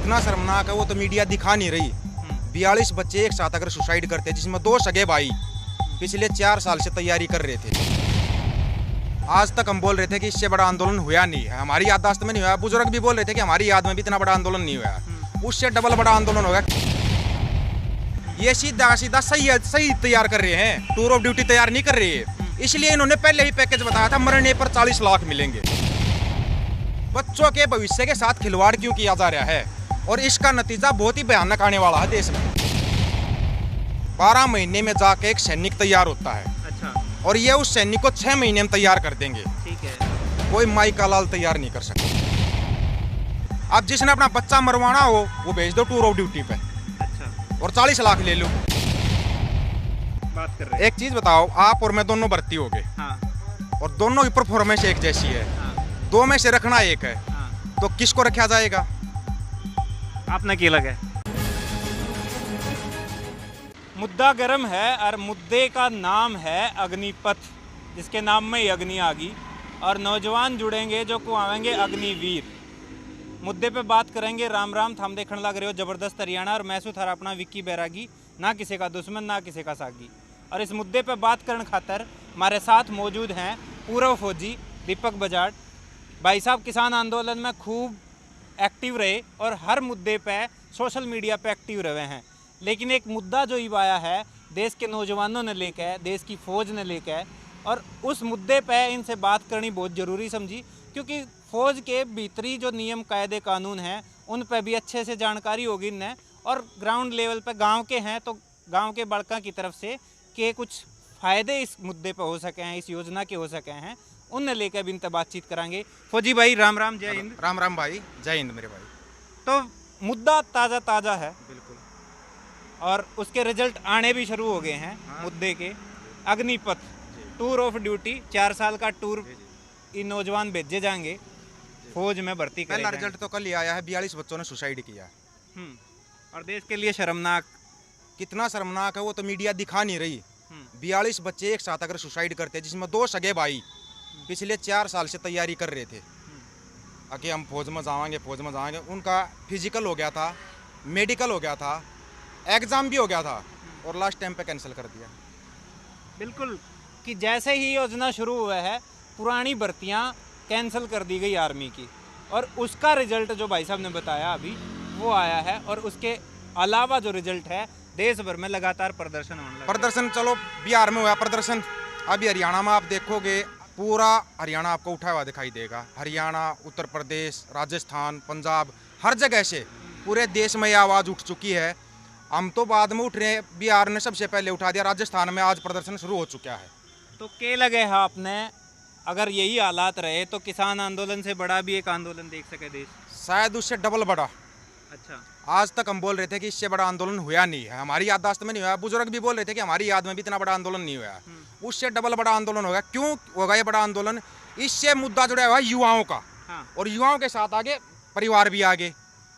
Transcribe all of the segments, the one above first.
कितना शर्मनाक है वो तो मीडिया दिखा नहीं रही। 42 बच्चे एक साथ अगर सुसाइड करते हैं, जिसमें 2 सगे भाई पिछले 4 साल से तैयारी कर रहे थे। आज तक हम बोल रहे थे कि इससे बड़ा आंदोलन हुआ नहीं है, हमारी याददाश्त में नहीं हुआ। बुजुर्ग भी बोल रहे थे कि हमारी याद में भी इतना बड़ा आंदोलन नहीं हुआ, उससे डबल बड़ा आंदोलन होगा। ये सीधा सीधा सही तैयार कर रहे हैं, टूर ऑफ ड्यूटी तैयार नहीं कर रही है। इसलिए इन्होंने पहले ही पैकेज बताया था, मरने पर 40 लाख मिलेंगे। बच्चों के भविष्य के साथ खिलवाड़ क्यों किया जा रहा है, और इसका नतीजा बहुत ही भयानक आने वाला है देश में। 12 महीने में जाके एक सैनिक तैयार होता है। अच्छा। और ये उस सैनिक को 6 महीने में तैयार कर देंगे। ठीक है। कोई माई का लाल तैयार नहीं कर सकता। अब जिसने अपना बच्चा मरवाना हो वो भेज दो टूर ऑफ ड्यूटी पे। अच्छा। और 40 लाख ले लो। बात कर रहे हैं। एक चीज बताओ, आप और मैं दोनों भर्ती हो गए। हाँ। और दोनों की परफॉर्मेंस एक जैसी है। हाँ। 2 में से रखना एक है। हाँ। तो किसको रखा जाएगा? आपने क्या लगा? मुद्दा गर्म है और मुद्दे का नाम है अग्निपथ, जिसके नाम में ही अग्नि आ गई और नौजवान जुड़ेंगे जो कुआवेंगे अग्निवीर। मुद्दे पे बात करेंगे। राम राम, थम देखने लग रहे हो जबरदस्त हरियाणा और मैं थारा अपना विक्की बैरागी, ना किसी का दुश्मन ना किसी का सागी। और इस मुद्दे पे बात करने खातर हमारे साथ मौजूद हैं पूर्व फौजी दीपक बजाट भाई साहब। किसान आंदोलन में खूब एक्टिव रहे और हर मुद्दे पे सोशल मीडिया पे एक्टिव रहे हैं। लेकिन एक मुद्दा जो युवा आया है देश के नौजवानों ने लेकर, देश की फौज ने लेकर, और उस मुद्दे पे इनसे बात करनी बहुत ज़रूरी समझी, क्योंकि फौज के भीतरी जो नियम कायदे कानून हैं उन पे भी अच्छे से जानकारी होगी इन्हें। और ग्राउंड लेवल पे गांव के हैं तो गांव के बड़का की तरफ से के कुछ फ़ायदे इस मुद्दे पे हो सके हैं, इस योजना के हो सके हैं, उनने लेकर भी इनसे बातचीत कराएंगे। फौजी भाई राम राम, जय हिंद। राम राम भाई, जय हिंद मेरे भाई। तो मुद्दा ताज़ा है बिल्कुल। और उसके रिजल्ट आने भी शुरू हो गए हैं। हाँ। मुद्दे के अग्निपथ टूर ऑफ ड्यूटी, 4 साल का टूर ये नौजवान भेजे जाएंगे, फौज में भर्ती पहला करेंगे। रिजल्ट तो कल ही आया है, 42 बच्चों ने सुसाइड किया। और देश के लिए शर्मनाक। कितना शर्मनाक है वो तो मीडिया दिखा नहीं रही। 42 बच्चे एक साथ अगर सुसाइड करते हैं, जिसमें 2 सगे भाई पिछले 4 साल से तैयारी कर रहे थे कि हम फौज में जाएंगे। उनका फिजिकल हो गया था, मेडिकल हो गया था, एग्ज़ाम भी हो गया था, और लास्ट टाइम पे कैंसिल कर दिया। बिल्कुल, कि जैसे ही योजना शुरू हुआ है पुरानी भर्तियां कैंसिल कर दी गई आर्मी की, और उसका रिजल्ट जो भाई साहब ने बताया अभी वो आया है। और उसके अलावा जो रिजल्ट है, देश भर में लगातार प्रदर्शन होने लगा। प्रदर्शन चलो बिहार में हुआ प्रदर्शन, अभी हरियाणा में आप देखोगे पूरा हरियाणा आपको उठा हुआ दिखाई देगा। हरियाणा, उत्तर प्रदेश, राजस्थान, पंजाब, हर जगह से पूरे देश में ये आवाज़ उठ चुकी है। हम तो बाद में उठ रहे हैं, बिहार ने सबसे पहले उठा दिया। राजस्थान में आज प्रदर्शन शुरू हो चुका है। तो क्या लगे है आपने, अगर यही हालात रहे तो किसान आंदोलन से बड़ा भी एक आंदोलन देख सके देश? शायद उससे डबल बड़ा। अच्छा। आज तक हम बोल रहे थे कि इससे बड़ा आंदोलन हुआ नहीं है, हमारी याददाश्त में नहीं हुआ। बुजुर्ग भी बोल रहे थे कि हमारी याद में भी इतना बड़ा आंदोलन नहीं हुआ, उससे डबल बड़ा आंदोलन होगा। क्यों होगा ये बड़ा आंदोलन? इससे मुद्दा जुड़ा हुआ है युवाओं का। हाँ। और युवाओं के साथ आगे परिवार भी आगे।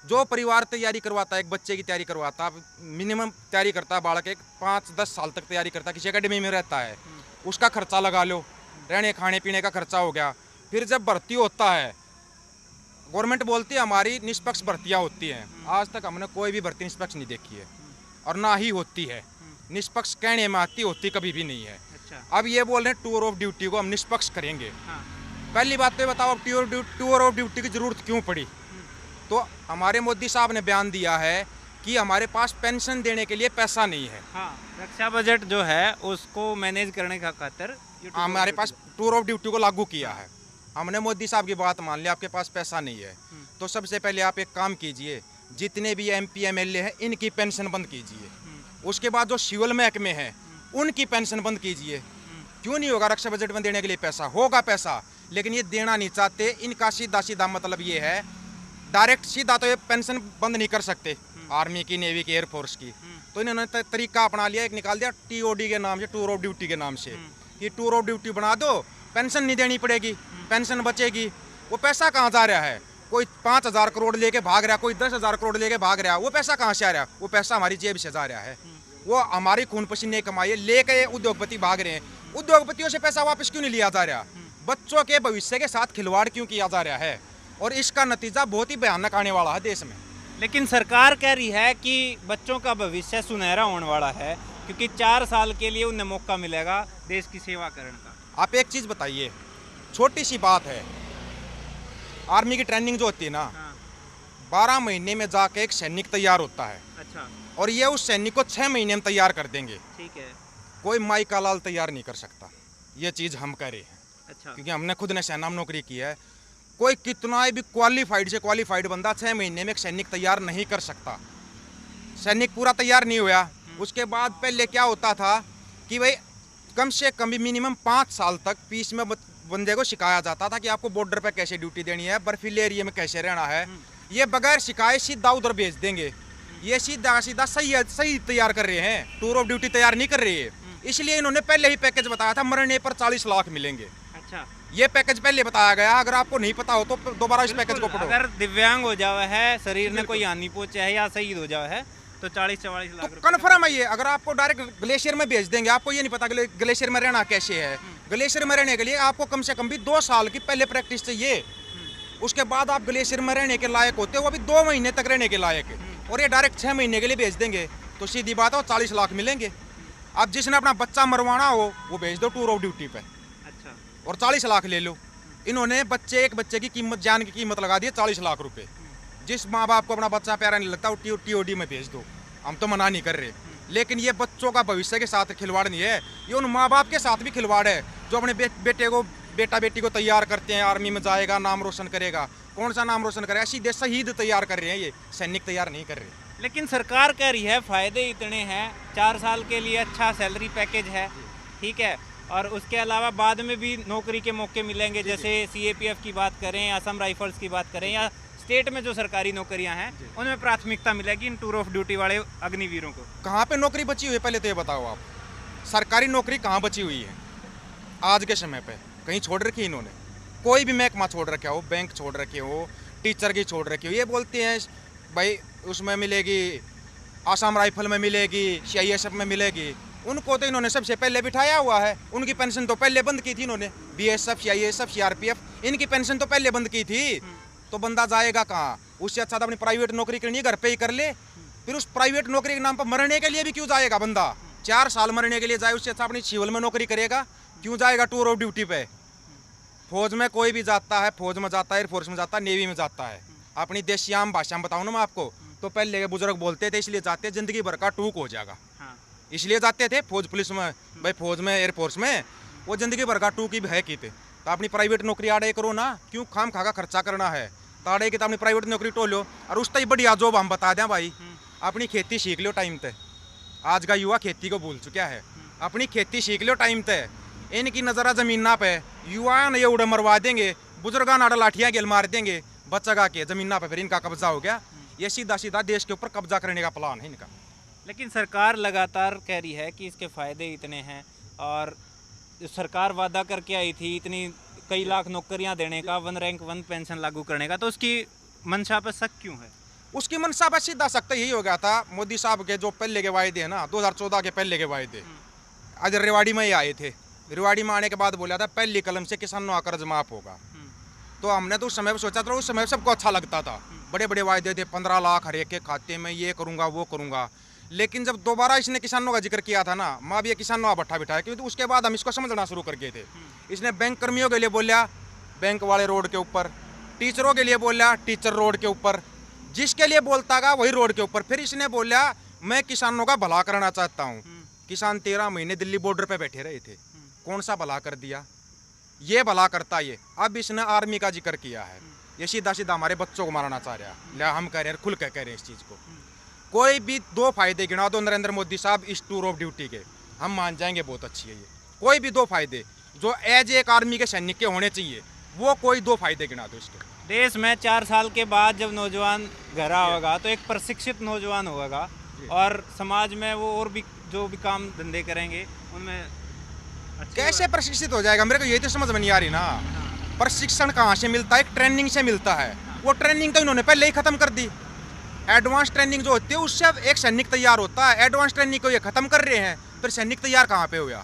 जो परिवार तैयारी करवाता है, एक बच्चे की तैयारी करवाता, मिनिमम तैयारी करता है बालक, एक 5-10 साल तक तैयारी करता है, किसी अकेडमी में रहता है, उसका खर्चा लगा लो, रहने खाने पीने का खर्चा हो गया। फिर जब भर्ती होता है, गवर्नमेंट बोलती है हमारी निष्पक्ष भर्तियाँ होती हैं। आज तक हमने कोई भी भर्ती निष्पक्ष नहीं देखी है, और ना ही होती है। निष्पक्ष कहने में आती, होती कभी भी नहीं है। अच्छा। अब ये बोल रहे हैं टूर ऑफ ड्यूटी को हम निष्पक्ष करेंगे। हाँ। पहली बात तो ये बताओ, अब टूर ऑफ ड्यूटी की जरूरत क्यों पड़ी? तो हमारे मोदी साहब ने बयान दिया है कि हमारे पास पेंशन देने के लिए पैसा नहीं है। हाँ, रक्षा बजट जो है उसको मैनेज करने का खातिर हमारे पास टूर ऑफ ड्यूटी को लागू किया है। हमने मोदी साहब की बात मान लिया, आपके पास पैसा नहीं है तो सबसे पहले आप एक काम कीजिए, जितने भी MP MLA हैं इनकी पेंशन बंद कीजिए। उसके बाद जो सिविल महकमे हैं उनकी पेंशन बंद कीजिए। क्यों नहीं होगा? रक्षा बजट में देने के लिए पैसा होगा, पैसा, लेकिन ये देना नहीं चाहते। इनका सीधा सीधा मतलब ये है, डायरेक्ट सीधा तो ये पेंशन बंद नहीं कर सकते आर्मी की, नेवी की, एयरफोर्स की। तो इन्होंने तरीका अपना लिया, एक निकाल दिया TOD के नाम से, टूर ऑफ ड्यूटी के नाम से। ये टूर ऑफ ड्यूटी बना दो, पेंशन नहीं देनी पड़ेगी, पेंशन बचेगी। वो पैसा कहाँ जा रहा है? कोई 5,000 करोड़ लेके भाग रहा है, कोई 10,000 करोड़ लेके भाग रहा है। वो पैसा कहाँ से आ रहा है? वो पैसा हमारी जेब से जा रहा है। वो हमारी खून पसीने कमाई लेके उद्योगपति भाग रहे हैं। उद्योगपतियों से पैसा वापस क्यों नहीं लिया जा रहा? बच्चों के भविष्य के साथ खिलवाड़ क्यों किया जा रहा है? और इसका नतीजा बहुत ही भयानक आने वाला है देश में। लेकिन सरकार कह रही है कि बच्चों का भविष्य सुनहरा होने वाला है, क्योंकि 4 साल के लिए उन्हें मौका मिलेगा देश की सेवा करने का। आप एक चीज़ बताइए, छोटी सी बात है, आर्मी की ट्रेनिंग जो होती है ना, हाँ, 12 महीने में जाके एक सैनिक तैयार होता है, अच्छा, और ये उस सैनिक को 6 महीने में तैयार कर देंगे। ठीक है, कोई माई का लाल तैयार नहीं कर सकता। ये चीज़ हम कह रहे हैं, अच्छा, क्योंकि हमने खुद ने सेना में नौकरी की है। कोई कितना भी क्वालिफाइड से क्वालिफाइड बंदा 6 महीने में एक सैनिक तैयार नहीं कर सकता। सैनिक पूरा तैयार नहीं हुआ, उसके बाद पहले क्या होता था कि भाई कम से कम भी मिनिमम 5 साल तक पीस में बंदे को सिखाया जाता था कि आपको बॉर्डर पे कैसे ड्यूटी देनी है, बर्फीले एरिया में कैसे रहना है। ये बगैर सिखाए सीधा उधर भेज देंगे। ये सीधा सीधा सही तैयार कर रहे हैं, टूर ऑफ ड्यूटी तैयार नहीं कर रही है। इसलिए इन्होंने पहले ही पैकेज बताया था, मरने पर 40 लाख मिलेंगे। अच्छा, ये पैकेज पहले बताया गया। अगर आपको नहीं पता हो तो दोबारा इस पैकेज को पढ़ो। अगर दिव्यांग हो जावा है, शरीर में कोई हानि पहुंचा है या शहीद हो जावा है, तो 40-44 लाख रुपए कन्फर्म है ये। अगर आपको डायरेक्ट ग्लेशियर में भेज देंगे, आपको ये नहीं पता ग्लेशियर में रहना कैसे है। ग्लेशियर में रहने के लिए आपको कम से कम भी 2 साल की पहले प्रैक्टिस चाहिए। उसके बाद आप ग्लेशियर में रहने के लायक होते हो, वो भी 2 महीने तक रहने के लायक है। और ये डायरेक्ट 6 महीने के लिए भेज देंगे, तो सीधी बात है 40 लाख मिलेंगे। अब जिसने अपना बच्चा मरवाना हो वो भेज दो टूर ऑफ ड्यूटी पे, अच्छा, और 40 लाख ले लो। इन्होंने एक बच्चे की कीमत, जान की कीमत लगा दी है 40 लाख रुपए। जिस माँ बाप को अपना बच्चा प्यारा नहीं लगता वो TOD में भेज दो, हम तो मना नहीं कर रहे। लेकिन ये बच्चों का भविष्य के साथ खिलवाड़ नहीं है, ये उन माँ बाप के साथ भी खिलवाड़ है जो अपने बेटा बेटी को तैयार करते हैं, आर्मी में जाएगा, नाम रोशन करेगा। कौन सा नाम रोशन करेगा? सीधे शहीद तैयार कर रहे हैं, ये सैनिक तैयार नहीं कर रहे। लेकिन सरकार कह रही है फायदे इतने हैं, 4 साल के लिए अच्छा सैलरी पैकेज है, ठीक है, और उसके अलावा बाद में भी नौकरी के मौके मिलेंगे, जैसे CAPF की बात करें, असम राइफल्स की बात करें, या स्टेट में जो सरकारी नौकरियां हैं उनमें प्राथमिकता मिलेगी इन टूर ऑफ ड्यूटी वाले अग्निवीरों को। कहाँ पे नौकरी बची हुई है पहले तो ये बताओ आप। सरकारी नौकरी कहाँ बची हुई है आज के समय पे? कहीं छोड़ रखी इन्होंने? कोई भी महकमा छोड़ रखा हो, बैंक छोड़ रखे हो, टीचर की छोड़ रखी हो। ये बोलते हैं भाई उसमें मिलेगी, आसाम राइफल में मिलेगी, CISF में मिलेगी। उनको तो इन्होंने सबसे पहले बिठाया हुआ है। उनकी पेंशन तो पहले बंद की थी इन्होंने। BSF, CISF, CRPF, इनकी पेंशन तो पहले बंद की थी। तो बंदा जाएगा कहाँ? उससे अच्छा तो अपनी प्राइवेट नौकरी करनी है, घर पे ही कर ले। फिर उस प्राइवेट नौकरी के नाम पर मरने के लिए भी क्यों जाएगा बंदा? 4 साल मरने के लिए जाए, उससे अच्छा अपनी सिविल में नौकरी करेगा। क्यों जाएगा टूर ऑफ ड्यूटी पे? फौज में कोई भी जाता है, फौज में जाता है, एयरफोर्स में जाता है, नेवी में जाता है। अपनी देशी आम भाषा में बताऊँ ना मैं आपको, तो पहले के बुजुर्ग बोलते थे इसलिए जाते, जिंदगी भर का टूक हो जाएगा, इसलिए जाते थे फौज पुलिस में, भाई फौज में, एयरफोर्स में। वो जिंदगी भर का टूक ही है की थे। तो अपनी प्राइवेट नौकरी आड़े करो ना, क्यों खाम खा का खर्चा करना है? ताड़े की तो अपनी प्राइवेट नौकरी टोलो, और उस तक बढ़िया जॉब हम बता दें भाई, अपनी खेती सीख लो टाइम पे। आज का युवा खेती को भूल चुका है। अपनी खेती सीख लो टाइम पे। इनकी नजरा जमीना पे, युवा ने ये उड़े मरवा देंगे, बुजुर्गा नाड़ा लाठियाँ गेल मार देंगे, बच्चा के जमीना पे फिर इनका कब्जा हो गया। ये सीधा सीधा देश के ऊपर कब्जा करने का प्लान है इनका। लेकिन सरकार लगातार कह रही है कि इसके फ़ायदे इतने हैं, और जो सरकार वादा करके आई थी इतनी कई लाख नौकरियां देने का, 1 रैंक 1 पेंशन लागू करने का, तो उसकी मंशा पर शक क्यों है? उसकी मंशा पर सीधा सख्त यही हो गया था। मोदी साहब के जो पहले के वायदे हैं ना, 2014 के पहले के वायदे, आज रेवाड़ी में ही आए थे। रेवाड़ी में आने के बाद बोला था पहली कलम से किसानों का कर्ज माफ होगा। तो हमने तो उस समय पर सोचा था, उस समय सबको अच्छा लगता था, बड़े बड़े वायदे थे, 15 लाख हर एक के खाते में, ये करूँगा वो करूँगा। लेकिन जब दोबारा इसने किसानों का जिक्र किया था ना, माँ भी ये किसानों का भट्ठा बिठाया, क्योंकि उसके बाद हम इसको समझना शुरू कर गए थे। इसने बैंक कर्मियों के लिए बोला बैंक वाले रोड के ऊपर, टीचरों के लिए बोला टीचर रोड के ऊपर, जिसके लिए बोलता था वही रोड के ऊपर। फिर इसने बोला मैं किसानों का भला करना चाहता हूँ। किसान 13 महीने दिल्ली बॉर्डर पे बैठे रहे थे, कौन सा भला कर दिया? ये भला करता ये। अब इसने आर्मी का जिक्र किया है, ये सीधा सीधा हमारे बच्चों को मारना चाह रहा है। लिया हम कह रहे हैं, खुल के कह रहे हैं इस चीज़ को। कोई भी 2 फायदे गिना दो नरेंद्र मोदी साहब इस टूर ऑफ ड्यूटी के, हम मान जाएंगे बहुत अच्छी है ये। कोई भी 2 फायदे जो एज एक आर्मी के सैनिक के होने चाहिए, वो कोई 2 फायदे गिना दो इसके। देश में 4 साल के बाद जब नौजवान घर आएगा तो एक प्रशिक्षित नौजवान होगा, और समाज में वो और भी जो भी काम धंधे करेंगे उनमें कैसे प्रशिक्षित हो जाएगा? मेरे को ये तो समझ में नहीं आ रही ना। प्रशिक्षण कहाँ से मिलता है? एक ट्रेनिंग से मिलता है। वो ट्रेनिंग तो इन्होंने पहले ही खत्म कर दी। एडवांस ट्रेनिंग जो होती है उससे अब एक सैनिक तैयार होता है। एडवांस ट्रेनिंग को ये खत्म कर रहे हैं, फिर सैनिक तैयार कहाँ पे हुआ?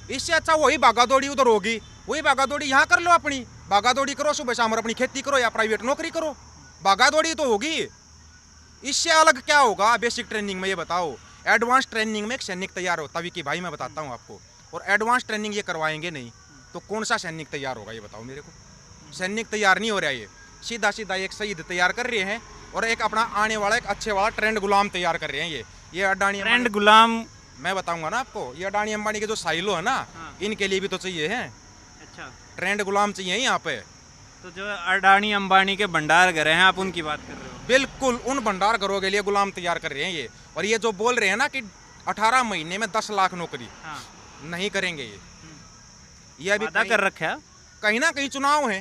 इससे अच्छा वही भागा दौड़ी उधर होगी, वही भागा दौड़ी यहाँ कर लो। अपनी भागा दौड़ी करो, सुबह शाम अपनी खेती करो या प्राइवेट नौकरी करो, भागा दौड़ी तो होगी। इससे अलग क्या होगा बेसिक ट्रेनिंग में, ये बताओ। एडवांस ट्रेनिंग में एक सैनिक तैयार होता है कि भाई मैं बताता हूँ आपको, और एडवांस ट्रेनिंग ये करवाएंगे नहीं तो कौन सा सैनिक तैयार होगा, ये बताओ मेरे को। सैनिक तैयार नहीं हो रहा है, ये सीधा सीधा एक शहीद तैयार कर रहे हैं और एक अपना आने वाला एक अच्छे वाला ट्रेंड गुलाम तैयार कर रहे हैं। ये अडानी ट्रेंड गुलाम, मैं बताऊंगा ना आपको, ये अडानी अंबानी के जो साइलो है ना, हाँ। इनके लिए भी तो चाहिए है, अच्छा, ट्रेंड गुलाम चाहिए यहाँ पे। तो जो अडानी अंबानी के भंडार घर हैं आप उनकी बात कर रहे हो? बिल्कुल उन भंडार घरों के लिए गुलाम तैयार कर रहे हैं ये। और ये जो बोल रहे हैं ना कि 18 महीने में 10 लाख नौकरी, हाँ। नहीं करेंगे ये अभी वादा कर रखा है। कहीं ना कहीं चुनाव है।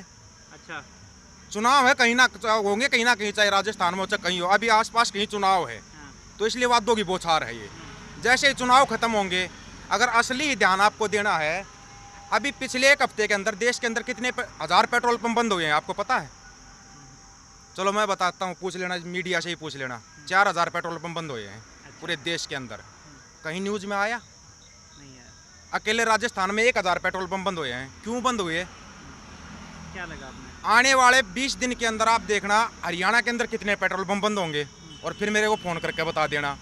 अच्छा, चुनाव है, कहीं ना होंगे, कहीं ना कहीं, चाहे राजस्थान में हो चाहे कहीं हो, अभी आसपास कहीं चुनाव है, हाँ। तो इसलिए वादों की बौछार है ये। जैसे ही चुनाव खत्म होंगे, अगर असली ध्यान आपको देना है, अभी पिछले एक हफ्ते के अंदर देश के अंदर कितने हजार पेट्रोल पंप बंद हुए हैं आपको पता है? चलो मैं बताता हूँ, पूछ लेना, मीडिया से ही पूछ लेना। 4000 पेट्रोल पंप बंद हुए हैं पूरे देश के अंदर, कहीं न्यूज में आया? नहीं है। अकेले राजस्थान में 1000 पेट्रोल पंप बंद हुए हैं। क्यों बंद हुए? क्या लगा आपने? आने वाले 20 दिन के अंदर आप देखना हरियाणा के अंदर कितने पेट्रोल पंप बंद होंगे, और फिर मेरे को फ़ोन करके बता देना।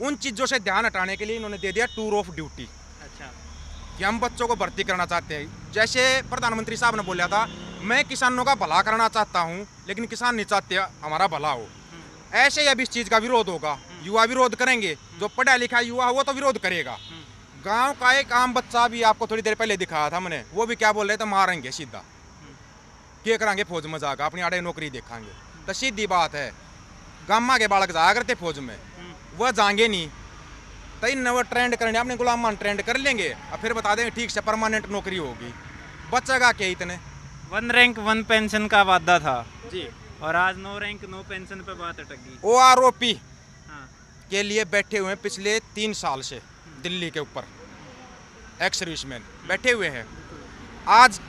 उन चीज़ों से ध्यान हटाने के लिए इन्होंने दे दिया टूर ऑफ ड्यूटी, अच्छा, कि हम बच्चों को भर्ती करना चाहते हैं। जैसे प्रधानमंत्री साहब ने बोला था, मैं किसानों का भला करना चाहता हूँ, लेकिन किसान नहीं चाहते हमारा भला हो। ऐसे ही अब इस चीज़ का विरोध होगा, युवा विरोध करेंगे। जो पढ़ा लिखा युवा हो वो तो विरोध करेगा। गांव का एक आम बच्चा भी आपको थोड़ी देर पहले दिखाया था मैंने, वो भी क्या बोल रहे थे, मारेंगे सीधा, क्या करांगे, फौज में जाकर अपनी आड़े नौकरी देखांगे। तो सीधी बात है, गामा के बालक जाया करते फौज में, वह जाएंगे नहीं, तो इन वो ट्रेंड करने अपने गुलाम मान ट्रेंड कर लेंगे, और फिर बता देंगे ठीक से परमानेंट नौकरी होगी। बचेगा क्या इतने? 1 रैंक 1 पेंशन का वादा था जी, और आज 9 रैंक 9 पेंशन पे बात अटक गई। OROP हाँ। के लिए बैठे हुए हैं पिछले 3 साल से दिल्ली के ऊपर, एक्स सर्विसमैन बैठे हुए हैं। आज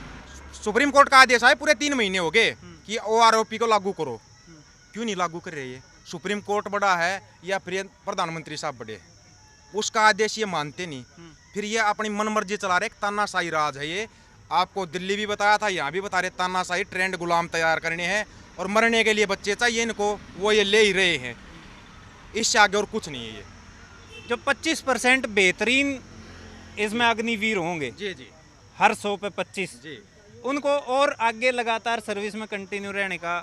सुप्रीम कोर्ट का आदेश आया, पूरे 3 महीने हो गए कि OROP को लागू करो। क्यों नहीं लागू कर रही है? सुप्रीम कोर्ट बड़ा है या फिर प्रधानमंत्री साहब बड़े हैं? उसका आदेश ये मानते नहीं, फिर ये अपनी मनमर्जी चला रहे। तानाशाही राज है ये। आपको दिल्ली भी बताया था, यहाँ भी बता रहे, तानाशाही ट्रेंड गुलाम तैयार करने हैं, और मरने के लिए बच्चे चाहिए इनको, वो ये ले ही रहे हैं। इससे आगे और कुछ नहीं है ये। जो 25% बेहतरीन इसमें अग्निवीर होंगे, जी जी हर 100 पे 25, जी। उनको और आगे लगातार सर्विस में कंटिन्यू रहने का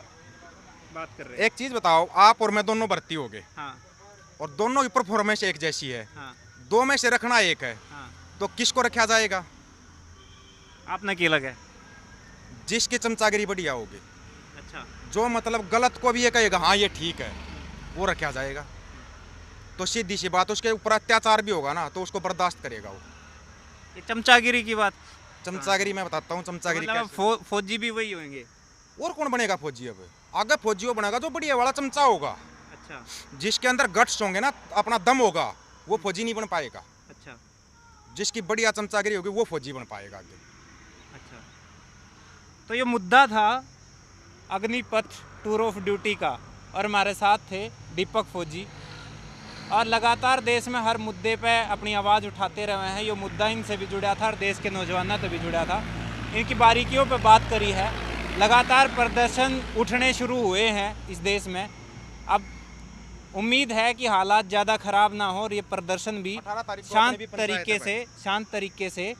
बात कर रहे हैं। एक चीज़ बताओ, आप और मैं दोनों भर्ती हो गए, हाँ, और दोनों की परफॉर्मेंस एक जैसी है, हाँ, 2 में से रखना एक है, हाँ। तो किसको रखा जाएगा? आपने क्या लगा? जिसकी चमचागिरी बढ़िया होगी, अच्छा, जो मतलब गलत को भी ये कहेगा हाँ ये ठीक है, वो रखा जाएगा। तो सीधी सी बात, उसके ऊपर अत्याचार भी होगा ना तो उसको बर्दाश्त करेगा वो। ये चमचागिरी की बात। चमचागिरी मैं बताता हूँ, चमचागिरी मतलब कैसे? फौजी भी वही होंगे। और कौन बनेगा फौजी? अब आगे फौजी वो बनेगा जो बढ़िया वाला चमचा होगा, अच्छा, जिसके अंदर गट्स होंगे ना, अपना दम होगा, वो फौजी नहीं बन पाएगा। अच्छा, जिसकी बढ़िया चमचागिरी होगी वो फौजी बन पाएगा आगे। अच्छा। तो ये मुद्दा था अग्निपथ टूर ऑफ ड्यूटी का, और हमारे साथ थे दीपक फौजी, और लगातार देश में हर मुद्दे पे अपनी आवाज़ उठाते रहे हैं। ये मुद्दा इनसे भी जुड़ा था और देश के नौजवानों से भी जुड़ा था। इनकी बारीकियों पे बात करी है। लगातार प्रदर्शन उठने शुरू हुए हैं इस देश में। अब उम्मीद है कि हालात ज़्यादा ख़राब ना हो और ये प्रदर्शन भी 18 तारीख को शांत अपने भी पंचायत है शांत तरीके से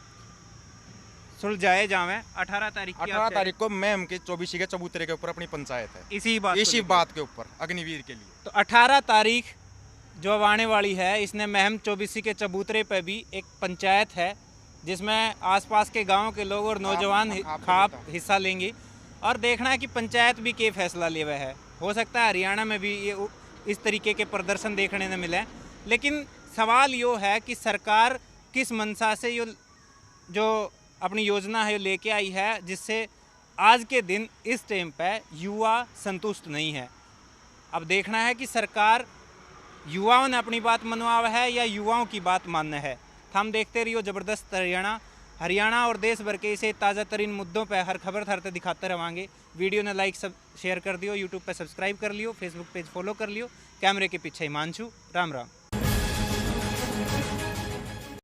सुलझाए जावें। 18 तारीख की 18 तारीख को मैम के 24 के चबूतरे के ऊपर अपनी पंचायत है, इसी बात के ऊपर अग्निवीर के लिए। तो 18 तारीख जो अब आने वाली है, इसने महम 24 के चबूतरे पर भी एक पंचायत है जिसमें आसपास के गांव के लोग और नौजवान खाप हिस्सा लेंगे, और देखना है कि पंचायत भी क्या फैसला ले हुआ है। हो सकता है हरियाणा में भी ये इस तरीके के प्रदर्शन देखने न मिले, लेकिन सवाल ये है कि सरकार किस मंशा से ये जो अपनी योजना है लेके आई है, जिससे आज के दिन इस टाइम पे युवा संतुष्ट नहीं है। अब देखना है कि सरकार युवाओं ने अपनी बात मनवावा है या युवाओं की बात मानना है। हम देखते रहिए ज़बरदस्त हरियाणा और देश भर के इसे ताज़ा तरीन मुद्दों पर हर खबर थरते दिखाते रहेंगे। वीडियो ने लाइक सब शेयर कर दियो, यूट्यूब पर सब्सक्राइब कर लियो, फेसबुक पेज फॉलो कर लियो। कैमरे के पीछे हिमांशु, राम राम।